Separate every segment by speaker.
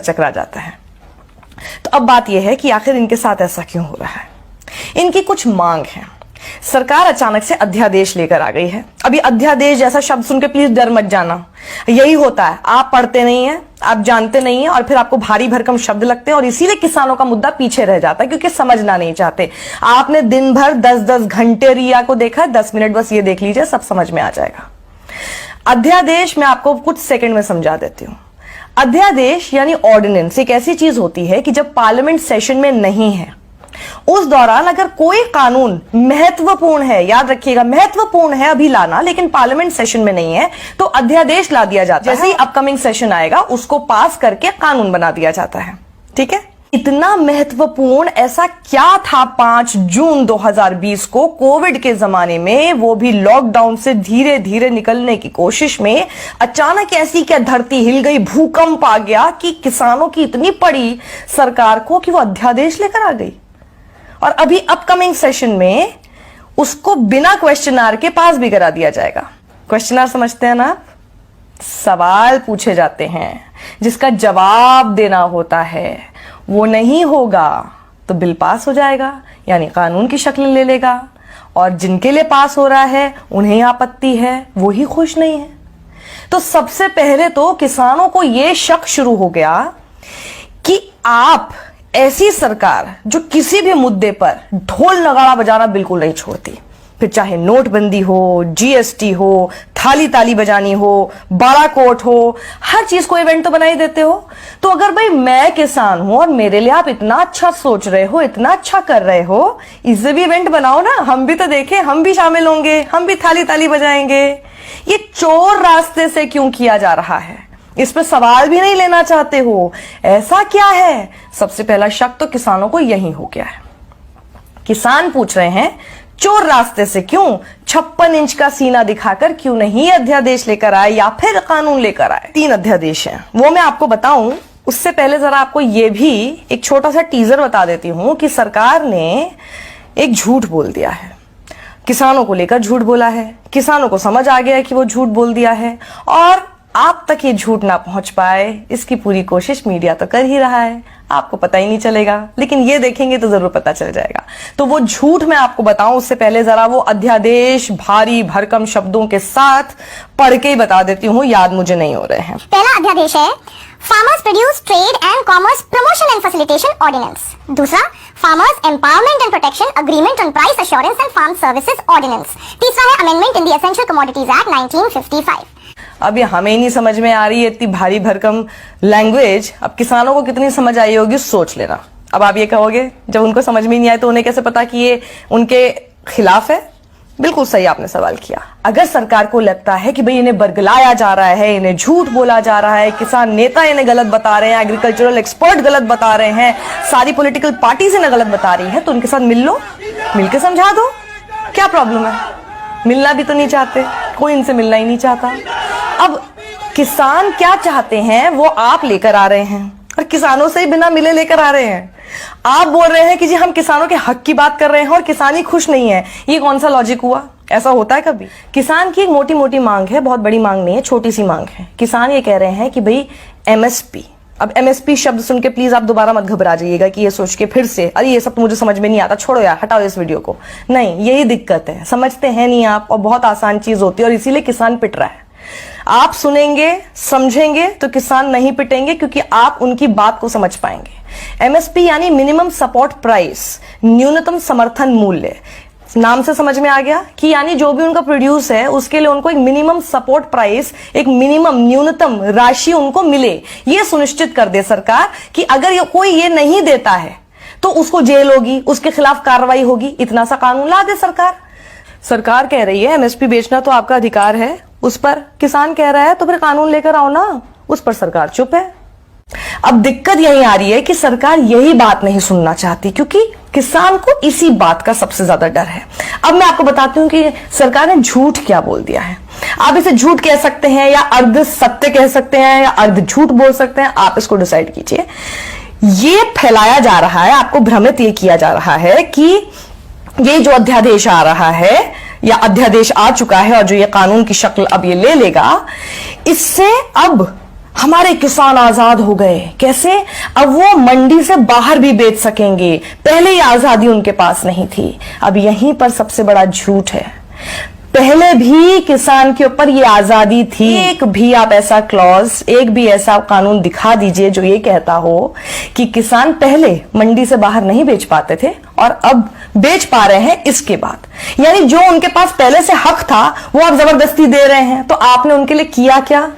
Speaker 1: चकरा जाता है। तो अब बात यह है कि आखिर इनके साथ ऐसा क्यों हो रहा है। इनकी कुछ मांग है। सरकार अचानक से अध्यादेश लेकर आ गई है। अभी अध्यादेश जैसा शब्द सुन के प्लीज डर मत जाना, यही होता है, आप पढ़ते नहीं हैं, आप जानते नहीं हैं और फिर आपको भारी भरकम शब्द लगते हैं और इसीलिए किसानों का मुद्दा पीछे रह जाता है क्योंकि समझना नहीं चाहते। आपने दिन भर 10-10 घंटे रिया को देखा, 10 मिनट बस ये देख लीजिए, सब समझ में आ जाएगा। अध्यादेश मैं आपको कुछ सेकंड में समझा देती हूं। अध्यादेश यानी ऑर्डिनेंस एक ऐसी चीज होती है कि जब पार्लियामेंट सेशन में नहीं है उस दौरान अगर कोई कानून महत्वपूर्ण है, याद रखिएगा महत्वपूर्ण है अभी लाना, लेकिन पार्लियामेंट सेशन में नहीं है तो अध्यादेश ला दिया जाता है। जैसे ही अपकमिंग सेशन आएगा उसको पास करके कानून बना दिया जाता है। ठीक है, इतना महत्वपूर्ण ऐसा क्या था 5 जून 2020 को कोविड के जमाने में, वो भी लॉकडाउन से धीरे धीरे निकलने की कोशिश में, अचानक ऐसी क्या धरती हिल गई, भूकंप आ गया कि किसानों की इतनी पड़ी सरकार को कि वो अध्यादेश लेकर आ गई। और अभी अपकमिंग सेशन में उसको बिना क्वेश्चन आर के पास भी करा दिया जाएगा। क्वेश्चन आर समझते हैं ना आप? सवाल पूछे जाते हैं जिसका जवाब देना होता है, वो नहीं होगा तो बिल पास हो जाएगा यानी कानून की शक्ल ले लेगा और जिनके लिए पास हो रहा है उन्हें आपत्ति है, वो ही खुश नहीं है। तो सबसे पहले तो किसानों को यह शक शुरू हो गया कि आप ऐसी सरकार जो किसी भी मुद्दे पर ढोल नगाड़ा बजाना बिल्कुल नहीं छोड़ती, फिर चाहे नोटबंदी हो, जीएसटी हो, थाली ताली बजानी हो, बड़ा कोर्ट हो, हर चीज को इवेंट तो बना ही देते हो। तो अगर भाई मैं किसान हूं और मेरे लिए आप इतना अच्छा सोच रहे हो, इतना अच्छा कर रहे हो, इससे भी इवेंट बनाओ ना, हम भी तो देखें, हम भी शामिल होंगे, हम भी थाली ताली बजाएंगे। ये चोर रास्ते से क्यों किया जा रहा है, इस पर सवाल भी नहीं लेना चाहते हो, ऐसा क्या है? सबसे पहला शक तो किसानों को यही हो गया है। किसान पूछ रहे हैं चोर रास्ते से क्यों, 56 इंच का सीना दिखाकर क्यों नहीं अध्यादेश लेकर आए या फिर कानून लेकर आए। 3 अध्यादेश हैं, वो मैं आपको बताऊं उससे पहले जरा आपको ये भी एक छोटा सा टीजर बता देती हूं कि सरकार ने एक झूठ बोल दिया है, किसानों को लेकर झूठ बोला है, किसानों को समझ आ गया है कि वो झूठ बोल दिया है और आप तक ये झूठ ना पहुंच पाए इसकी पूरी कोशिश मीडिया तो कर ही रहा है, आपको पता ही नहीं चलेगा, लेकिन ये देखेंगे तो जरूर पता चल जाएगा। तो वो झूठ मैं आपको बताऊं उससे पहले जरा वो अध्यादेश भारी भरकम शब्दों के साथ पढ़ के ही बता देती हूँ, याद मुझे नहीं हो रहे हैं।
Speaker 2: पहला अध्यादेश है farmers produce trade and commerce promotion and facilitation ordinance. दूसरा farmers empowerment and protection agreement on price assurance and farm services ordinance. तीसरा है amendment in the essential commodities act 1955।
Speaker 1: अब ये हमें नहीं समझ में आ रही है इतनी भारी भरकम लैंग्वेज, अब किसानों को कितनी समझ आई होगी सोच लेना। अब आप ये कहोगे जब उनको समझ में नहीं आए तो उन्हें कैसे पता कि ये उनके खिलाफ है? बिल्कुल सही आपने सवाल किया। अगर सरकार को लगता है कि भाई इन्हें बरगलाया जा रहा है, इन्हें झूठ बोला जा रहा है, किसान नेता इन्हें गलत बता रहे हैं, एग्रीकल्चरल एक्सपर्ट गलत बता रहे हैं, सारी पॉलिटिकल पार्टीज इन्हें गलत बता रही है, तो उनके साथ मिल लो, मिलकर समझा दो, क्या प्रॉब्लम है? मिलना भी तो नहीं चाहते, कोई इनसे मिलना ही नहीं चाहता। अब किसान क्या चाहते हैं वो आप लेकर आ रहे हैं और किसानों से ही बिना मिले लेकर आ रहे हैं। आप बोल रहे हैं कि जी हम किसानों के हक की बात कर रहे हैं और किसान ही खुश नहीं है, ये कौन सा लॉजिक हुआ? ऐसा होता है कभी? किसान की एक मोटी मोटी मांग है, बहुत बड़ी मांग नहीं है, छोटी सी मांग है। किसान ये कह रहे हैं कि भाई एमएसपी, अब एमएसपी शब्द सुन के प्लीज आप दोबारा मत घबरा जाइएगा कि ये सोच के फिर से अरे ये सब तो मुझे समझ में नहीं आता, छोड़ो यार, हटाओ इस वीडियो को। नहीं, यही दिक्कत है, समझते हैं नहीं आप और बहुत आसान चीज होती है और इसीलिए किसान पिट रहा है। आप सुनेंगे समझेंगे तो किसान नहीं पिटेंगे क्योंकि आप उनकी बात को समझ पाएंगे। एमएसपी यानी मिनिमम सपोर्ट प्राइस, न्यूनतम समर्थन मूल्य, नाम से समझ में आ गया कि यानी जो भी उनका प्रोड्यूस है उसके लिए उनको एक मिनिमम सपोर्ट प्राइस, एक मिनिमम न्यूनतम राशि उनको मिले, ये सुनिश्चित कर दे सरकार कि अगर कोई ये नहीं देता है तो उसको जेल होगी, उसके खिलाफ कार्रवाई होगी, इतना सा कानून ला दे सरकार। सरकार कह रही है एमएसपी बेचना तो आपका अधिकार है, उस पर किसान कह रहा है तो फिर कानून लेकर आओ ना, उस पर सरकार चुप है। अब दिक्कत यही आ रही है कि सरकार यही बात नहीं सुनना चाहती क्योंकि किसान को इसी बात का सबसे ज्यादा डर है। अब मैं आपको बताती हूं कि सरकार ने झूठ क्या बोल दिया है। आप इसे झूठ कह सकते हैं या अर्ध सत्य कह सकते हैं या अर्ध झूठ बोल सकते हैं, आप इसको डिसाइड कीजिए। ये फैलाया जा रहा है, आपको भ्रमित ये किया जा रहा है कि ये जो अध्यादेश आ रहा है या अध्यादेश आ चुका है और जो ये कानून की शक्ल अब ये ले लेगा, इससे अब हमारे किसान आजाद हो गए। कैसे? अब वो मंडी से बाहर भी बेच सकेंगे। पहले ये आजादी उनके पास नहीं थी। अब यहीं पर सबसे बड़ा झूठ है, पहले भी किसान के ऊपर ये आजादी थी। एक भी आप ऐसा क्लॉज, एक भी ऐसा कानून दिखा दीजिए जो ये कहता हो कि किसान पहले मंडी से बाहर नहीं बेच पाते थे और अब बेच पा रहे हैं इसके बाद। यानी जो उनके पास पहले से हक था वो आप जबरदस्ती दे रहे हैं। तो आपने उनके लिए किया क्या?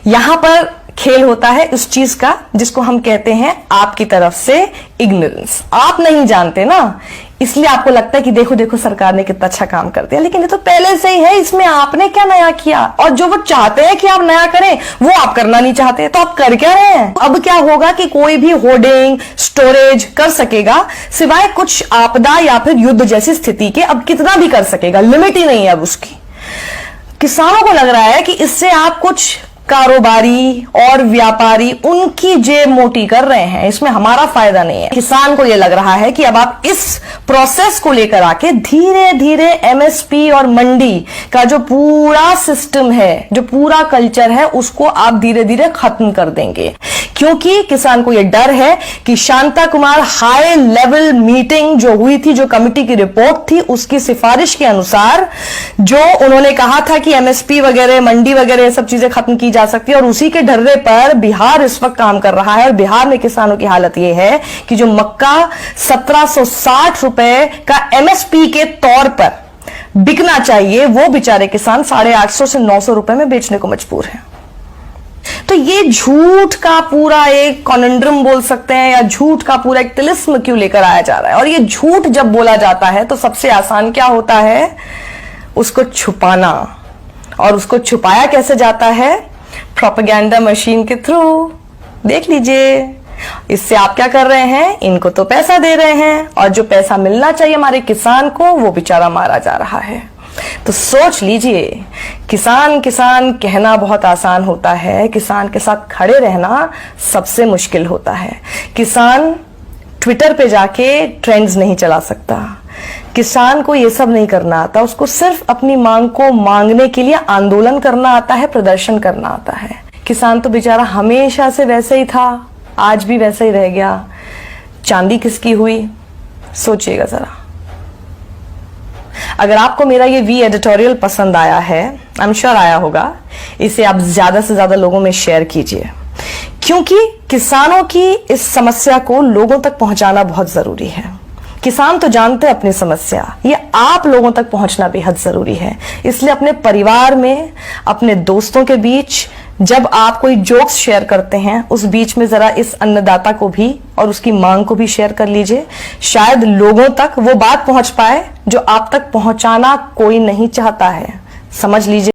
Speaker 1: यहां पर खेल होता है उस चीज का जिसको हम कहते हैं आपकी तरफ से इग्नोरेंस। आप नहीं जानते ना, इसलिए आपको लगता है कि देखो देखो सरकार ने कितना अच्छा काम कर दिया, लेकिन ये तो पहले से ही है, इसमें आपने क्या नया किया? और जो वो चाहते हैं कि आप नया करें वो आप करना नहीं चाहते, तो आप कर क्या रहे हैं? अब क्या होगा कि कोई भी होर्डिंग स्टोरेज कर सकेगा सिवाय कुछ आपदा या फिर युद्ध जैसी स्थिति के। अब कितना भी कर सकेगा, लिमिट ही नहीं है अब उसकी। किसानों को लग रहा है कि इससे आप कुछ कारोबारी और व्यापारी उनकी जेब मोटी कर रहे हैं, इसमें हमारा फायदा नहीं है। किसान को यह लग रहा है कि अब आप इस प्रोसेस को लेकर आके धीरे धीरे एमएसपी और मंडी का जो पूरा सिस्टम है, जो पूरा कल्चर है, उसको आप धीरे धीरे खत्म कर देंगे। क्योंकि किसान को यह डर है कि Shanta Kumar high level meeting जो हुई थी, जो कमेटी की रिपोर्ट थी, उसकी सिफारिश के अनुसार जो उन्होंने कहा था कि एमएसपी वगैरह, मंडी वगैरह ये सब चीजें खत्म की जा सकती है, और उसी के ढर्रे पर बिहार इस वक्त काम कर रहा है। और बिहार में किसानों की हालत यह है कि जो मक्का 1760 रुपए का एमएसपी के तौर पर बिकना चाहिए, वो बेचारे किसान 850 से 900 रुपए में बेचने को मजबूर है। तो ये झूठ का पूरा एक कॉन्ड्रम बोल सकते हैं, या झूठ का पूरा एक तिलिस्म क्यों लेकर आया जा रहा है? और ये झूठ जब बोला जाता है तो सबसे आसान क्या होता है? उसको छुपाना। और उसको छुपाया कैसे जाता है? प्रोपेगेंडा मशीन के थ्रू। देख लीजिए, इससे आप क्या कर रहे हैं? इनको तो पैसा दे रहे हैं, और जो पैसा मिलना चाहिए हमारे किसान को, वो बेचारा मारा जा रहा है। तो सोच लीजिए, किसान किसान कहना बहुत आसान होता है, किसान के साथ खड़े रहना सबसे मुश्किल होता है। किसान ट्विटर पे जाके ट्रेंड्स नहीं चला सकता, किसान को ये सब नहीं करना आता, उसको सिर्फ अपनी मांग को मांगने के लिए आंदोलन करना आता है, प्रदर्शन करना आता है। किसान तो बेचारा हमेशा से वैसे ही था, आज भी वैसे ही रह गया। चांदी किसकी हुई? सोचिएगा जरा। अगर आपको मेरा ये वी एडिटोरियल पसंद आया है, आई एम श्योर आया होगा, इसे आप ज्यादा से ज्यादा लोगों में शेयर कीजिए, क्योंकि किसानों की इस समस्या को लोगों तक पहुंचाना बहुत जरूरी है। किसान तो जानते हैं अपनी समस्या, ये आप लोगों तक पहुंचना बेहद जरूरी है। इसलिए अपने परिवार में, अपने दोस्तों के बीच जब आप कोई जोक्स शेयर करते हैं, उस बीच में जरा इस अन्नदाता को भी और उसकी मांग को भी शेयर कर लीजिए। शायद लोगों तक वो बात पहुंच पाए जो आप तक पहुंचाना कोई नहीं चाहता है। समझ लीजिए।